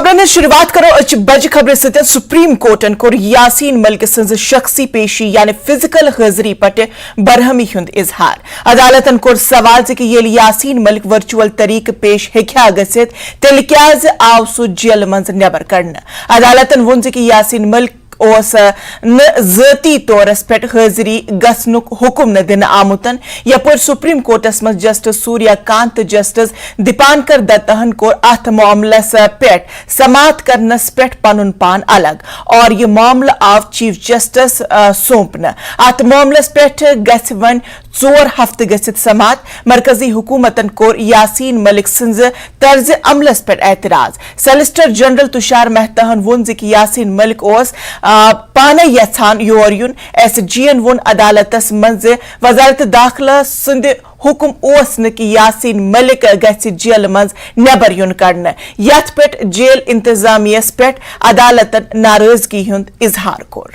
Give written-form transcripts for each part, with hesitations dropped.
खबरन शुरुआत करो अच बज खबर सत सुप्रीम कोर्टन कोर यासीन मलिक सज शख्सी पेशी यानी फिजिकल हाजिरी पट बरहमी हुंद इजहार अदालतन कोर सवाल कि ये यासीन मलिक वर्चुअल तरीक पेश हेक्या गसित तेल क्याज आव सु जेल मंज नेबर कड़न अदालतन वोन कि यासीन मलिक ज़ाती तौरस पे हाजिरी गसनुक हुक्म न दिन आमुतन यपर सुप्रीम कोर्टस मज जस्टिस सूर्यकांत जस्टिस दीपांकर दत्तहन को अथ मामलस पे समात करनस पे पनुन पान अलग और यह मामला आव चीफ जस्टिस सौंपन अथ मामलस पे गस वन 4 हफ्ते गसित समात मरकजी हुकूमतन कोर यासीन मलिक सिंज तर्ज अमलस पे एतराज सॉलिसिटर जनरल तुषार मेहताहन वोन कि यासीन मलिक ओस पाने यछान योर युन एसजीएन वोन अदालतस मज वजारत दाखिला सिंध हुकुम ओस न कि यासीन मलिक गछि जेल मज नेबर युन कड़न यथ पे जेल इंतजामियस पे अदालतन नाराजगी हुंद इजहार कोर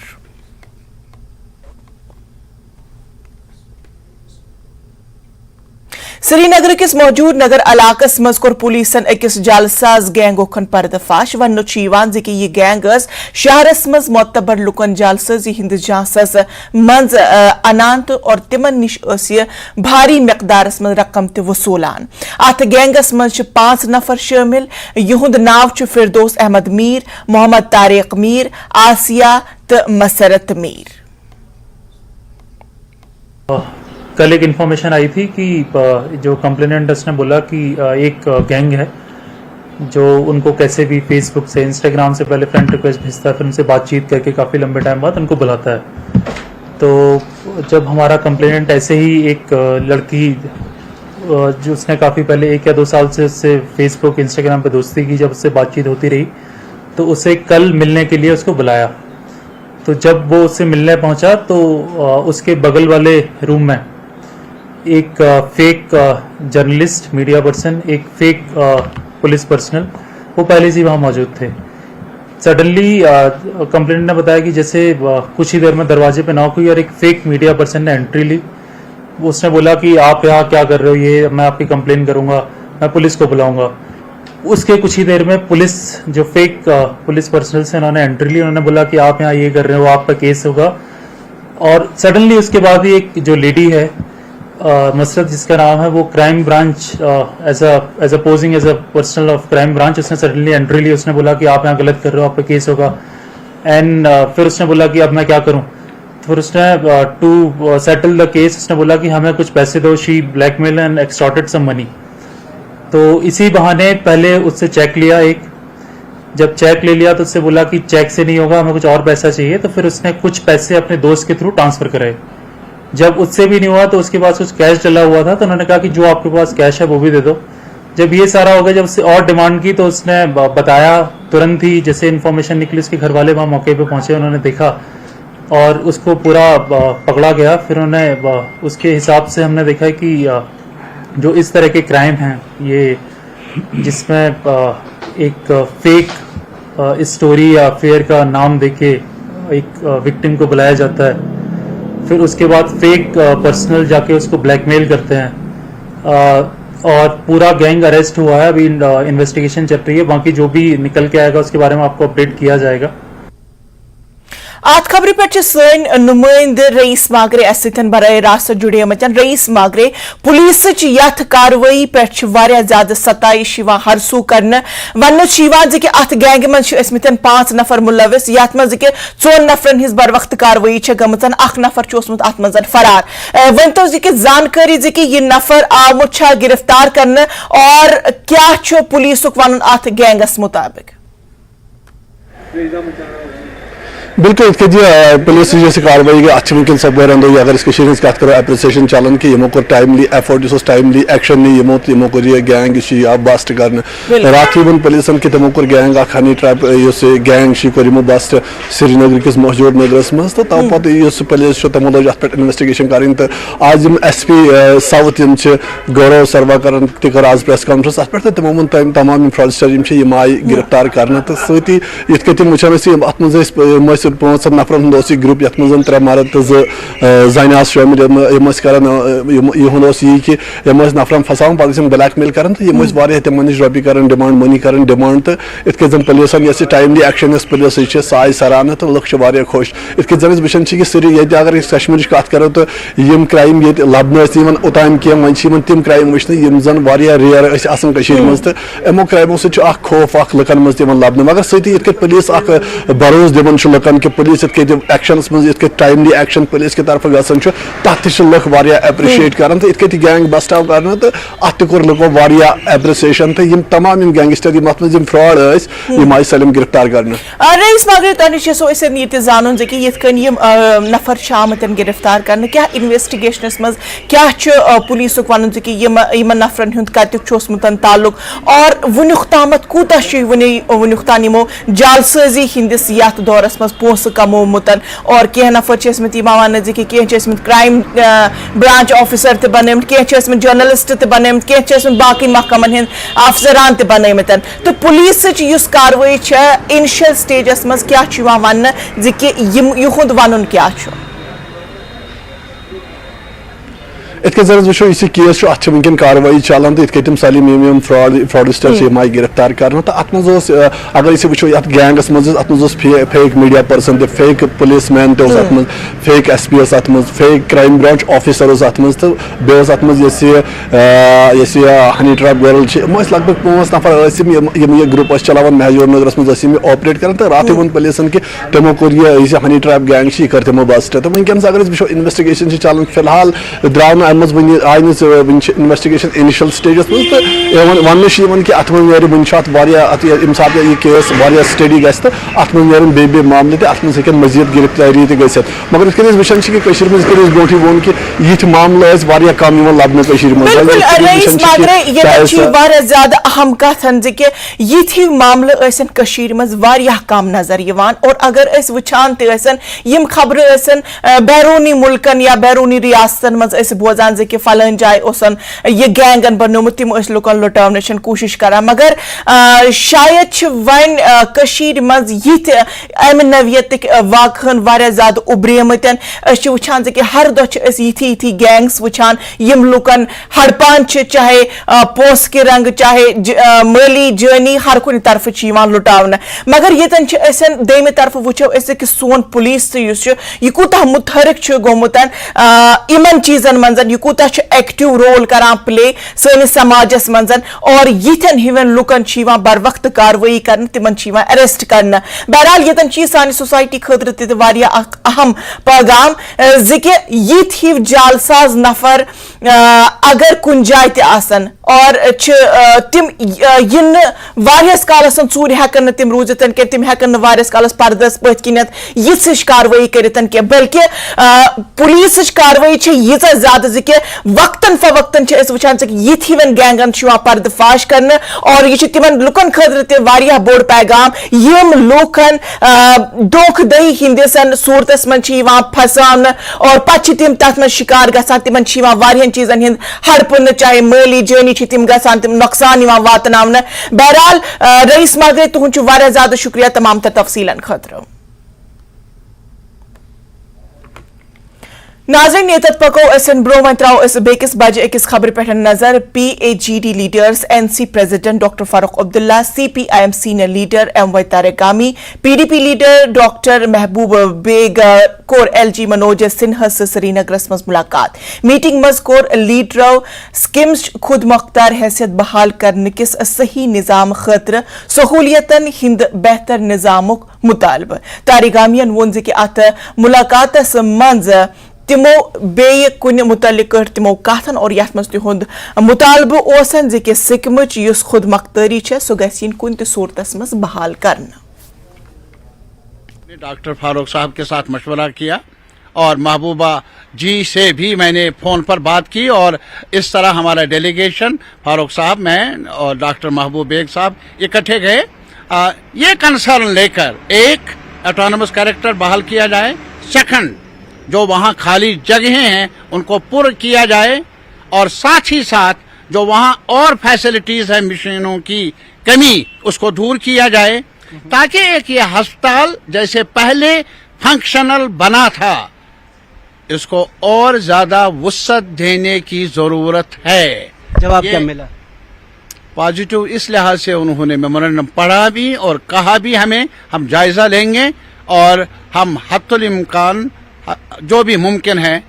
श्रीनगर किस मौजूद नगर इलाकस मज कोर पुलिसन अकिस जालसाज गैंग ओखन पर्दफाश वन कि यह गैंग शहरस मज मोतबर लुकन जालसाजी हिंद जांसस मज अनान और तिमन निश भारी मकदारस मज रकम ते वसूलान अत गैंगस मज 5 नफर शामिल युंद नाव फिरदौस अहमद मीर मोहम्मद तारिक मीर आसिया तो मसरत मीर। कल एक इन्फॉर्मेशन आई थी कि जो कंप्लेनेंट ने बोला कि एक गैंग है जो उनको कैसे भी फेसबुक से इंस्टाग्राम से पहले फ्रेंड रिक्वेस्ट भेजता है, फिर उनसे बातचीत करके काफ़ी लंबे टाइम बाद उनको बुलाता है। तो जब हमारा कंप्लेनेंट ऐसे ही एक लड़की जो उसने काफ़ी पहले 1 या 2 साल से उससे फेसबुक इंस्टाग्राम पे दोस्ती की, जब उससे बातचीत होती रही तो उसे कल मिलने के लिए उसको बुलाया। तो जब वो उससे मिलने पहुंचा तो उसके बगल वाले रूम में एक फेक जर्नलिस्ट मीडिया पर्सन, एक फेक पुलिस पर्सनल, वो पहले से वहाँ मौजूद थे। सडनली कंप्लेंट ने बताया कि जैसे कुछ ही देर में दरवाजे पे नॉक हुई और एक फेक मीडिया पर्सन ने एंट्री ली। उसने बोला कि आप यहाँ क्या कर रहे हो, ये मैं आपकी कंप्लेन करूँगा, मैं पुलिस को बुलाऊँगा। उसके कुछ ही देर में पुलिस जो फेक पुलिस पर्सनल से उन्होंने एंट्री ली, उन्होंने बोला कि आप यहाँ ये कर रहे हो, आप पर केस होगा। और सडनली उसके बाद ही एक जो लेडी है मसरत जिसका नाम है, वो crime branch as a posing as a personal of crime branch, उसने सडनली एंट्री ली। उसने बोला कि आप यहाँ गलत कर रहे हो, आप पे केस होगा। एंड फिर उसने बोला कि अब मैं क्या करूँ। फिर उसने टू सेटल द केस उसने बोला कि हमें कुछ पैसे दो। She blackmail and extorted some money. तो इसी बहाने पहले उससे चेक लिया एक, जब चेक ले लिया तो उससे बोला कि चेक से नहीं होगा, हमें कुछ और पैसा चाहिए। तो फिर उसने कुछ पैसे अपने दोस्त के थ्रू ट्रांसफर कराए। जब उससे भी नहीं हुआ तो उसके पास कुछ कैश डला हुआ था, तो उन्होंने कहा कि जो आपके पास कैश है वो भी दे दो। जब ये सारा हो गया, जब उससे और डिमांड की तो उसने बताया तुरंत ही, जैसे इन्फॉर्मेशन निकली उसके घर वाले वहाँ मौके पे पहुंचे, उन्होंने देखा और उसको पूरा पकड़ा गया। फिर उन्हें उसके हिसाब से हमने देखा कि जो इस तरह के क्राइम हैं, ये जिसमें एक फेक स्टोरी या अफेयर का नाम देके एक विक्टिम को बुलाया जाता है, फिर उसके बाद फेक पर्सनल जाके उसको ब्लैकमेल करते हैं और पूरा गैंग अरेस्ट हुआ है। अभी इन्वेस्टिगेशन चल रही है, बाकी जो भी निकल के आएगा उसके बारे में आपको अपडेट किया जाएगा। आत खबर पे सन नुमाइंद रईस मागरे सतन बराह रास्त जुड़े रईस मागरे पुलिस यथ कार्रवाई पे ज्यादा सताइश हरसू कर वन कि अत गैंग मत 5 नफर मुलविस यथ मज 4 नफरन हिज बर वक्त कार्रवाई गमत, 1 नफर अत मज फरार। वन तो जानकारी कि यह नफर आमुत गिरफ्तार करने और क्या पुलिस वन अत गैंगस मुताबिक। बिल्कुल पुलिस जैसे कार्रवाई गई अच्छी वनकन सपगर अंदो अगर इस कत करो एप्रिसिएशन चलान कि यमो टाइमली एफर्ट टाइमली एक्शन नी यमो कर गैंग बस्ट कर रात वन पुलिसन कि तमो गैंग हनी ट्रैप गैंग यमो बस्ट श्रीनगर किस मौजूद नगरस मज तो तम पे पुलिस तमो लग अत पे इन्वेस्टिगेशन कर। आज SP साउथ गौरव सर्वा कर आज प्रेस कॉन्फ्रेंस अत पे तमो वन तमाम फ्रॉडस्टर आय गिरफ्तार कर। तो सती ये वचान अत 5 नफरन ग्रुप यथ मज 3 मर्द तो 2 जन शामिल यह कि नफरन फसा पे ब्लैकमेल कर तम नश रपी कर डिमांड मनी कर डिमांड तो इत जन पुलिसन ये टाइमली एक्शन पुलिस साय सराहना तो लुक खुश इत जन वुचान कि सिर्फ ये अगर कश्मीर कत करो तो यम क्राइम ये लबन ओतान कह वो तम क्राइम वुचन जन रेयर मज तो यमो क्राइमो सह खौफ लुकन मज लबन मगर सती पुलिस भरोस दिवन लुकन कि पुलिस एक्शन मज टाइमली एक्शन पुलिस की तरफ गसन तथ लुक एप्रिशिएट कर तो इत गैंग बस्ट आव कर तो अत कोर लुको एप्रिसिएशन तो तमाम गैंगस्टर मत फ्रॉड आय सलम गिरफ्तार कर रईस मागरे तनिश ये जान कि नफर आमत गिरफ्तार कर क्या इन्वेस्टिगेशन मज क्या पुलिस वन कि नफरन हुंद कत ताल्लुक और वुनुक तामत कूता वुनुक तान यमो जालसाजी हिंदिस यथ दौरस मज पोस कमोमुत और कह नफर वन कि कह क्राइम ब्रांच ऑफिसर ते बन कह जर्नलिस्ट ते बन कह बाकी महकमन हिंद अफसरान ते बनमित तो पुलिस कार्रवाई इनिशियल स्टेजस मज क्या वन कि युद वन क्या इत जन वो इस केस अत वनकन कार्रवाई चलान तो इत सलीम फ्रॉडस्टर आय गिरफ्तार कर तो अत मज अगर वो ये गैंगस मज अत मज fake media person fake police man तो फेक SP अत मज फेक क्राइम ब्रांच ऑफिसर अत मज तो बे अत मज हनी ट्रैप गर्ल लगभग 5 नफर ये ग्रुप चलान महजूर नगरस मज ऑपरेट कर तो रात वो पुलिसन कि तमो कोर ये हनी ट्रैप गैंग यह कर तमो बस्ट तो वनकस अगर वो इन्वेस्टिगेशन चलान फिलहाल द्राव आय आय इन्वेस्टिगेशन इनिशियल स्टेजस मज तो वन कि अत वन सात यह केस स्टडी गि तो अत बे मामले अत मजीद गिरफ्तारी गि मगर इत वुचान कि ब्रोट वोन कि ये मामले कम लबन ज्यादा अहम कथन कि मामले मज कम नजर और अगर वुचान तम खबर बैरूनी मुल्कन या बैरूनी रियासतन मज बोजान कि फलान जाए यह गैंगन बनोमुत तम लुकन लुटावनच कोशिश कर मगर शायद वन मज यिथ अमि नवियत वाकहन ज्यादा उभरेमत वुचान कि हर दह यिथी गैंग्स वुचान यम लुकन हड़पान चाहे पोस के रंग चाहे माली जानी हर कुन तरफ लुटावन मगर यतन दमे तरफ वो कि सोन पुलिस यह कूता मुतहरिक गोमुत इन चीजन मन यह कूता एक्टिव रोल करान प्ले सनिस समाजस मज और यिथन हिवन लुकन बर वक्त कार्रवाई कर तिमन अरेस्ट कर बहरहाल यतन सानी सोसाइटी खतर अहम पैगाम यिथ हिव जालसाज नफर अगर कुन जाय तन और तिम इन वारियस कालस चूर हेकन तिम रूजित तिम हेकन वारियस कालस पर्दस पथ किनत यिथ कार्रवाई करित बल्कि पुलिस कार्रवाई यीजा ज्यादा कि वक्तन फवक्तन वुचान यिथ हिवन गैंगन पर्दफाश कर और यह तिमन लुकन खतर बोड़ पैगाम यम लूकन धोखदही हिंदिस सूरतस मन फसान और पे तिम तथ मन शिकार गसान तिमन वारियन चीजन हिंद हड़पन चाहे माली जानी तिम गसान तिम नुकसान वातन बहरहाल रईस मागरे तुहद ज्यादा शुक्रिया तमाम तर तफसीलन खतर नाज़रीन ये पको ब्रो वो त्रो बेकिस बज अकिस खबर पे नजर PAGD leaders NC president doctor Farooq Abdullah CPIM senior leader MY Tarigami PDP leader doctor Mehboob Beg कोर LG मनोज सिन्हा श्रीनगर मज मुलाकात मीटिंग मज कोर लीडरो स्किम्स खुद मुख्तार हैसियत बहाल करने किस सही निजाम खतर सहूलियतन हिंद बेहतर निजामुक मुतालब तारेगामियन वोन कि अत मुलाकात मज तिमो बे कुन मुतलिक तिमो कथन और यथ मज तिहुंद मुतालब ओसन कि सिकमच युस खुद मुख्तारी सो गसिन कुन त सूरतस मज बहाल करना। डॉक्टर फारूक साहब के साथ मशवरा किया और महबूबा जी से भी मैंने फ़ोन पर बात की और इस तरह हमारा डेलीगेशन फारूक साहब, मैं और डॉक्टर महबूब बेग साहब इकट्ठे गए ये कंसर्न लेकर एक ऑटोनमस कैरेक्टर बहाल किया जाए, सेकंड जो वहाँ खाली जगहें हैं उनको पूर्ण किया जाए और साथ ही साथ जो वहाँ और फैसिलिटीज़ है मशीनों की कमी उसको दूर किया जाए। تاکہ ایک یہ ہسپتال جیسے پہلے فنکشنل بنا تھا اس کو اور زیادہ وسعت دینے کی ضرورت ہے. جواب یہ کیا ملا؟ پازیٹو اس لحاظ سے انہوں نے میمورنڈم پڑھا بھی اور کہا بھی ہم جائزہ لیں گے اور ہم حتی الامکان جو بھی ممکن ہے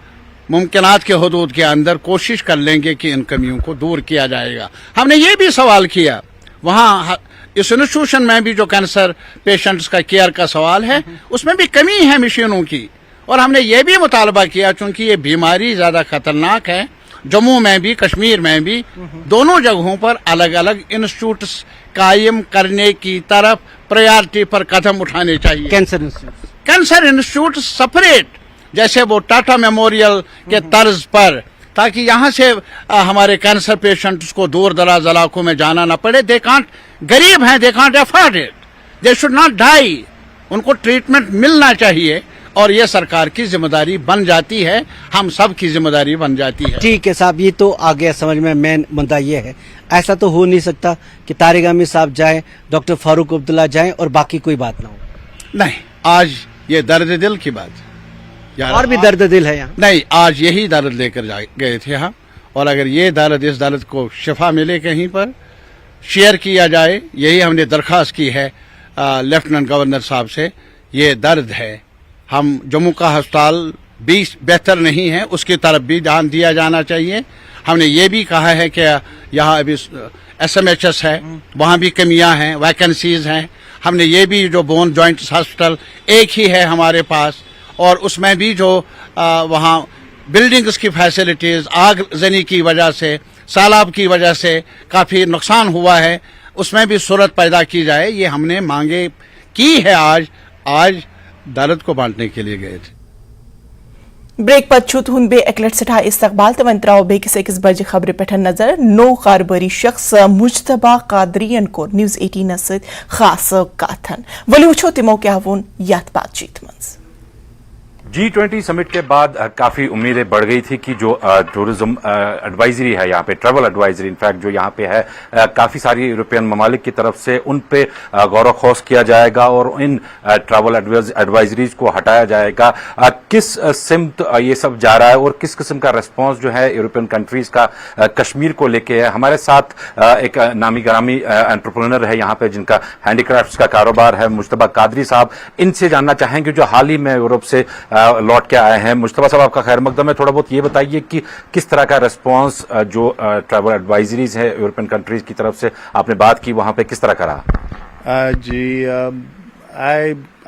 ممکنات کے حدود کے اندر کوشش کر لیں گے کہ ان کمیوں کو دور کیا جائے گا. ہم نے یہ بھی سوال کیا وہاں اس انسٹیٹیوشن میں بھی جو کینسر پیشنٹس کا کیئر کا سوال ہے اس میں بھی کمی ہے مشینوں کی, اور ہم نے یہ بھی مطالبہ کیا چونکہ یہ بیماری زیادہ خطرناک ہے جموں میں بھی کشمیر میں بھی دونوں جگہوں پر الگ الگ انسٹیٹیوٹس قائم کرنے کی طرف پریارٹی پر قدم اٹھانے چاہیے. کینسر انسٹیٹیوٹ سپریٹ جیسے وہ ٹاٹا میموریل کے طرز پر, تاکہ یہاں سے ہمارے کینسر پیشنٹس کو دور دراز علاقوں میں جانا نہ پڑے. دے کانٹ غریب ہیں, they can't afford it, they should not die. ان کو ٹریٹمنٹ ملنا چاہیے اور یہ سرکار کی ذمہ داری بن جاتی ہے, ہم سب کی ذمہ داری بن جاتی ہے. ٹھیک ہے صاحب, یہ تو آ گیا سمجھ میں. مین مدعا یہ ہے ایسا تو ہو نہیں سکتا کہ طارق احمد صاحب جائیں, ڈاکٹر فاروق عبداللہ جائیں اور باقی کوئی بات نہ ہو. نہیں, آج یہ درد دل کی بات ہے, اور بھی درد دل ہے یہاں. نہیں, آج یہی درد لے کر گئے تھے ہم, اور اگر یہ درد اس درد کو شفا ملے کہیں پر شیئر کیا جائے, یہی ہم نے درخواست کی ہے لیفٹیننٹ گورنر صاحب سے. یہ درد ہے, ہم جموں کا ہسپتال بھی بہتر نہیں ہے, اس کی طرف بھی دھیان دیا جانا چاہیے. ہم نے یہ بھی کہا ہے کہ یہاں ابھی SMHS ہے, وہاں بھی کمیاں ہیں, ویکنسیز ہیں. ہم نے یہ بھی جو بون جوائنٹس ہاسپٹل ایک ہی ہے ہمارے پاس, اور اس میں بھی جو وہاں بلڈنگز کی فیسلٹیز آگ زنی کی وجہ سے, سیلاب کی وجہ سے کافی نقصان ہوا ہے, اس میں بھی صورت پیدا کی جائے. یہ ہم نے مانگے کی ہے. آج درد کو بانٹنے کے لیے گئے تھے. بریک پتہ تہد بے اک لٹ سٹھا استقبال تو ون ترو بیکس أکس بجہ خبر پہ نظر. نو کارباری شخص مجتبہ قادریین کور نیوز 18 ست خاص کاتن. ولی وچھو تمو کیا وون یت بات چیت منز. G20 سمٹ کے بعد کافی امیدیں بڑھ گئی تھی کہ جو ٹورزم ایڈوائزری ہے یہاں پہ, ٹریول ایڈوائزری انفیکٹ جو یہاں پہ ہے کافی ساری یورپین ممالک کی طرف سے, ان پہ غور و خوض کیا جائے گا اور ان ٹریول ایڈوائزریز کو ہٹایا جائے گا. کس سمت یہ سب جا رہا ہے اور کس قسم کا ریسپانس جو ہے یورپین کنٹریز کا کشمیر کو لے کے ہے. ہمارے ساتھ ایک نامی گرامی انٹرپرینر ہے یہاں پہ جن کا ہینڈی کرافٹس کا کاروبار ہے, مجتبہ قادری صاحب. ان سے جاننا چاہیں گے جو حال ہی میں یورپ سے لوٹ کے آئے ہیں. مجتبہ صاحب آپ کا خیر مقدم ہے. تھوڑا بہت یہ بتائیے کہ کس طرح کا ریسپانس جو ٹریول ایڈوائزریز ہے یورپین کنٹریز کی طرف سے آپ نے بات کی وہاں پہ کس طرح کا رہا؟ جی,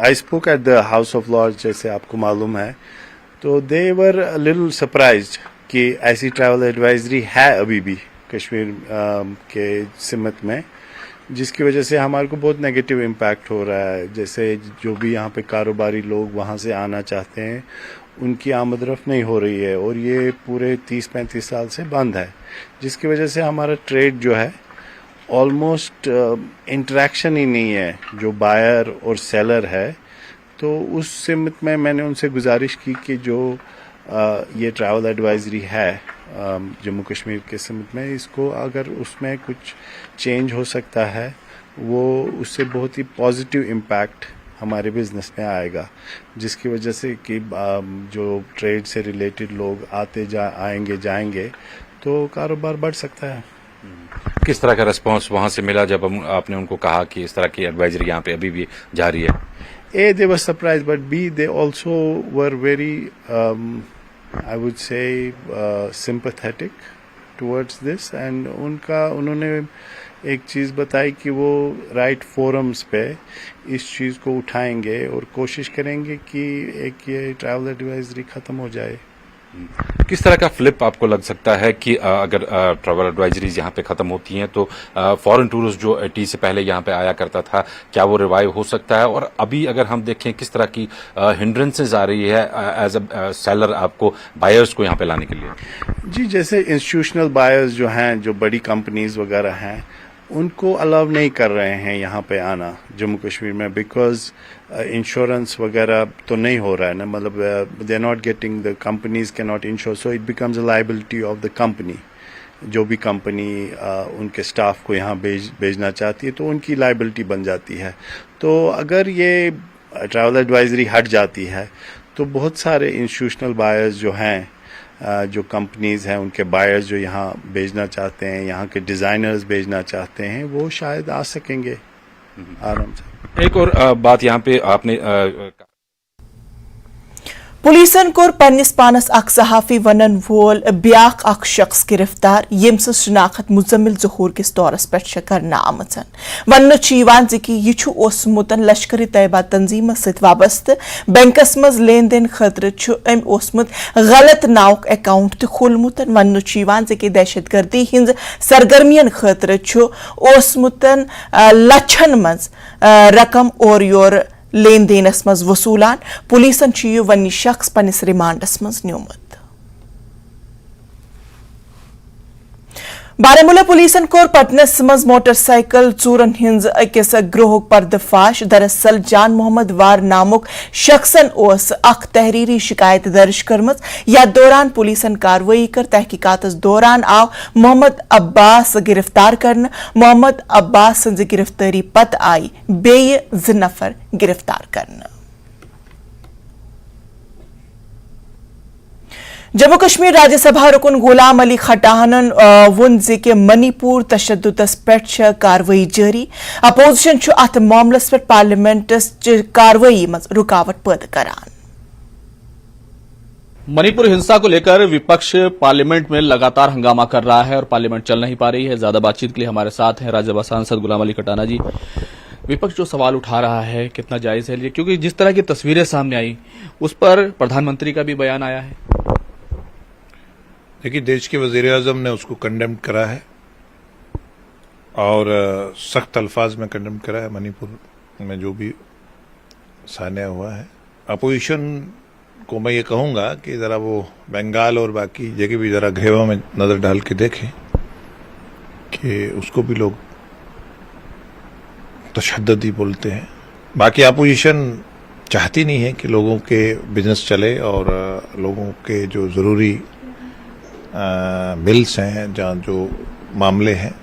I spoke at the House of Lords جیسے آپ کو معلوم ہے, تو they were a little surprised کہ ایسی ٹریول ایڈوائزری ہے ابھی بھی کشمیر کے سمت میں, جس کی وجہ سے ہمارے کو بہت نیگیٹو امپیکٹ ہو رہا ہے. جیسے جو بھی یہاں پہ کاروباری لوگ وہاں سے آنا چاہتے ہیں ان کی آمد رفت نہیں ہو رہی ہے, اور یہ پورے 30-35 سال سے بند ہے, جس کی وجہ سے ہمارا ٹریڈ جو ہے آلموسٹ انٹریکشن ہی نہیں ہے جو بائر اور سیلر ہے. تو اس سمت میں نے ان سے گزارش کی کہ جو یہ ٹریول ایڈوائزری ہے جموں کشمیر کے سمت میں, اس کو اگر اس میں کچھ چینج ہو سکتا ہے وہ اس سے بہت ہی پازیٹیو امپیکٹ ہمارے بزنس میں آئے گا, جس کی وجہ سے کہ جو ٹریڈ سے ریلیٹڈ لوگ آئیں گے جائیں گے تو کاروبار بڑھ سکتا ہے. کس طرح کا ریسپانس وہاں سے ملا جب آپ نے ان کو کہا کہ اس طرح کی ایڈوائزری یہاں پہ ابھی بھی جاری ہے؟ A, they were surprised, but B, they also were very, I would say, sympathetic towards this. And انہوں نے ایک چیز بتائی کہ وہ رائٹ فورمز پہ اس چیز کو اٹھائیں گے اور کوشش کریں گے کہ ایک یہ ٹریول ایڈوائزری ختم ہو جائے. کس طرح کا فلپ آپ کو لگ سکتا ہے کہ اگر ٹریول ایڈوائزریز یہاں پہ ختم ہوتی ہیں تو فورن ٹورسٹ جو ٹی سے پہلے یہاں پہ آیا کرتا تھا کیا وہ ریوائیو ہو سکتا ہے؟ اور ابھی اگر ہم دیکھیں کس طرح کی ہنڈرنسز آ رہی ہے ایز اے سیلر آپ کو بائرز کو یہاں پہ لانے کے لیے؟ جی, جیسے انسٹیٹیوشنل بائرز جو ہیں, جو بڑی کمپنیز وغیرہ ہیں, ان کو الاؤ نہیں کر رہے ہیں یہاں پہ آنا جموں کشمیر میں, بیکاز انشورنس وغیرہ تو نہیں ہو رہا ہے نا, مطلب they are not getting, the companies کی not insure, so it becomes a liability of the company. जो भी कंपनी उनके स्टाफ को यहाँ भेजना चाहती है तो उनकी लाइबिलिटी बन जाती है। तो अगर ये ट्रैवल एडवाइजरी हट जाती है तो बहुत सारे इंस्टीट्यूशनल बायर्स जो हैं, जो कंपनीज हैं, उनके बायर्स जो यहाँ भेजना चाहते हैं, यहाँ के डिज़ाइनर्स भेजना चाहते हैं, वो शायद आ सकेंगे आराम से। एक और बात यहाँ पे आपने पुलिसन कोर पन्निस पानस अख सहाफी वनन वोल ब्याख अख शख्स गिरफ्तार यम्स शनाखत मुजम्मिल ज़हूर किस दौरस पे करना आमचन वन कि यह ओसमुतन लश्कर तैयबा तंजीम सत वाबस्त बैंकस मज लेन देन खतर अम ओसमुत गलत नाउक अकाउंट तो खोलमुतन वन कि दहशतगर्दी हिंज सरगर्मियन खतर ओसमुतन लछन मज रकम और योर लेन देनस मज वसूलान पुलिसन यह वन शख्स पनिस रिमांडस मज न्योमत। बारामूला पुलिसन कोर पटनस मज मोटरसाइकिल चूरन हिंज अकिस ग्रोह पर्दफाश दरअसल जान मोहम्मद वार नामुक शख्सन ओस अख तहरीरी शिकायत दर्ज करमज या दौरान पुलिसन कार्रवाई कर तहकीकातस दौरान आव मोहम्मद अब्बास गिरफ्तार करन मोहम्मद अब्बास संज गिरफ्तारी पत आई बेय 2 नफर गिरफ्तार करन। जम्मू कश्मीर राज्यसभा रुकन गुलाम अली खटाहनन वोन कि मणिपुर तशद्दुदस पे कार्रवाई जारी अपोजिशन अत मामलस पे पार्लियामेंटस कार्रवाई मज रुकावट पैदा करान। मणिपुर हिंसा को लेकर विपक्ष पार्लियामेंट में लगातार हंगामा कर रहा है और पार्लियामेंट चल नहीं पा रही है। ज्यादा बातचीत के लिए हमारे साथ हैं राज्यसभा सांसद गुलाम अली खटाना जी। विपक्ष जो सवाल उठा रहा है कितना जायज है, क्योंकि जिस तरह की तस्वीरें सामने आई उस पर प्रधानमंत्री का भी बयान आया है। देखिए, देश के वज़ीर-ए-आज़म ने उसको कंडेम करा है और सख्त अल्फाज में कंडेम करा है। मणिपुर में जो भी सान्या हुआ है, अपोजिशन को मैं ये कहूँगा कि ज़रा वो बंगाल और बाकी जगह भी ज़रा घेवा में नज़र डाल के देखें कि उसको भी लोग तशद्दुदी बोलते हैं। बाकी अपोजिशन चाहती नहीं है कि लोगों के बिजनेस चले और लोगों के जो ज़रूरी बिल्स हैं, जहाँ जो मामले हैं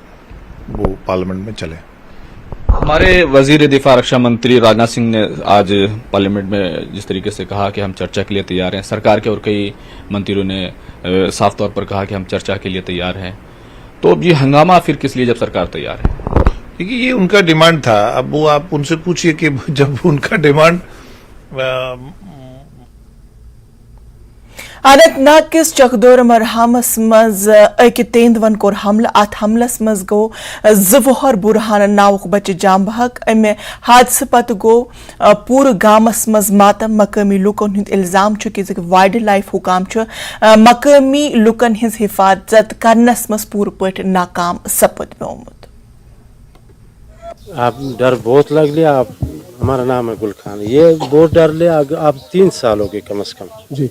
वो पार्लियामेंट में चले। हमारे वजीर दिफा रक्षा मंत्री राजनाथ सिंह ने आज पार्लियामेंट में जिस तरीके से कहा कि हम चर्चा के लिए तैयार हैं, सरकार के और कई मंत्रियों ने साफ तौर पर कहा कि हम चर्चा के लिए तैयार हैं, तो अब ये हंगामा फिर किस लिए जब सरकार तैयार है? देखिए, ये उनका डिमांड था। अब वो आप उनसे पूछिए कि जब उनका डिमांड अनंतनाग किस चकदोर मरहमस मज अक तेंदवन कोर हमला अत हमलस मज गो 2 वोहर बुरहान नाउक बच्चे जाम बहक अमे हादसे पत गो पूर गामस मज मातम मकामी लुकन हिंद इल्जाम कि वाइल्ड लाइफ हुकाम मकामी लुकन हिंज हिफाजत करनस मज पूर पट नाकाम सपद मोमुत। आप डर बहुत लग लिया। आप हमारा नाम है गुल खान, ये बहुत डर लिया। आप 3 साल हो गए कम से कम जी।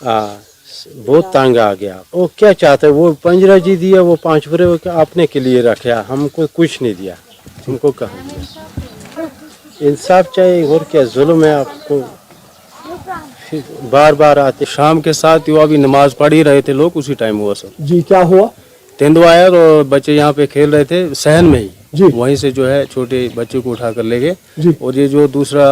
बहुत तंग आ गया। वो क्या चाहते हैं, वो पंजरा जी दिया, वो 5 बुरे अपने के लिए रखे, हमको कुछ नहीं दिया। हमको कहा दिया इंसाफ चाहिए और क्या जुल्म है। आपको बार बार आते शाम के साथ ही अभी नमाज पढ़ ही रहे थे लोग, उसी टाइम हुआ सब जी। क्या हुआ? तेंदुआ आया और बच्चे यहाँ पे खेल रहे थे सहन में ही जी। वहीं से जो है छोटे बच्चे को उठा कर ले गए और ये जो दूसरा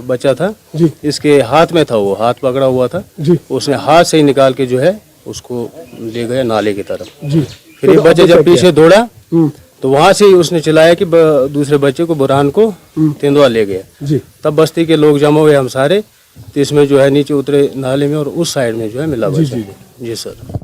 बच्चा था जी, इसके हाथ में था, वो हाथ पकड़ा हुआ था जी। उसने हाथ से ही निकाल के जो है उसको ले गया नाले की तरफ जी। फिर ये बच्चे जब पीछे दौड़ा तो वहां से उसने चिल्लाया कि दूसरे बच्चे को बुरहान को तेंदुआ ले गया जी। तब बस्ती के लोग जमा हुए हम सारे, तो इसमें जो है नीचे उतरे नाले में और उस साइड में जो है मिला बच्चा जी सर।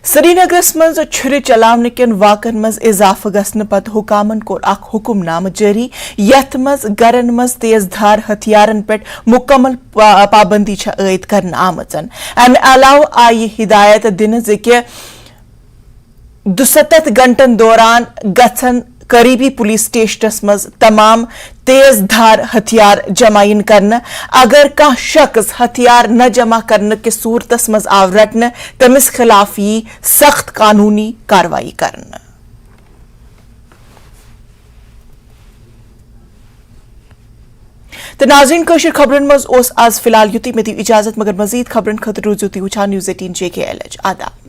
श्रीनगरस मज छुरी चलावन कन वाकन मज इजाफा गसन पत हुकामन कोर अख हुक्मनामा जारी यथ मज गरन मज तेज धार हथियारन पे मुकम्मल पाबंदी आयद कर आमचन। अमे अलाव आई हिदायत दिन कि 72 घंटन दौरान गसन करीबी पुलिस स्टेशनस मज तमाम तेज धार हथियार जमाइन करना। अगर कह शख्स हथियार न जमा करने के सूरतस मज आव रटन तमिस खिलाफ यी सख्त कानूनी कार्रवाई करना। तो नाज़रीन कशर खबरन मज ओस आज फिलहाल युति में दी इजाजत, मगर मजीद खबरन खतर रोज युति वुछान न्यूज़ 18 JKLH आदाब।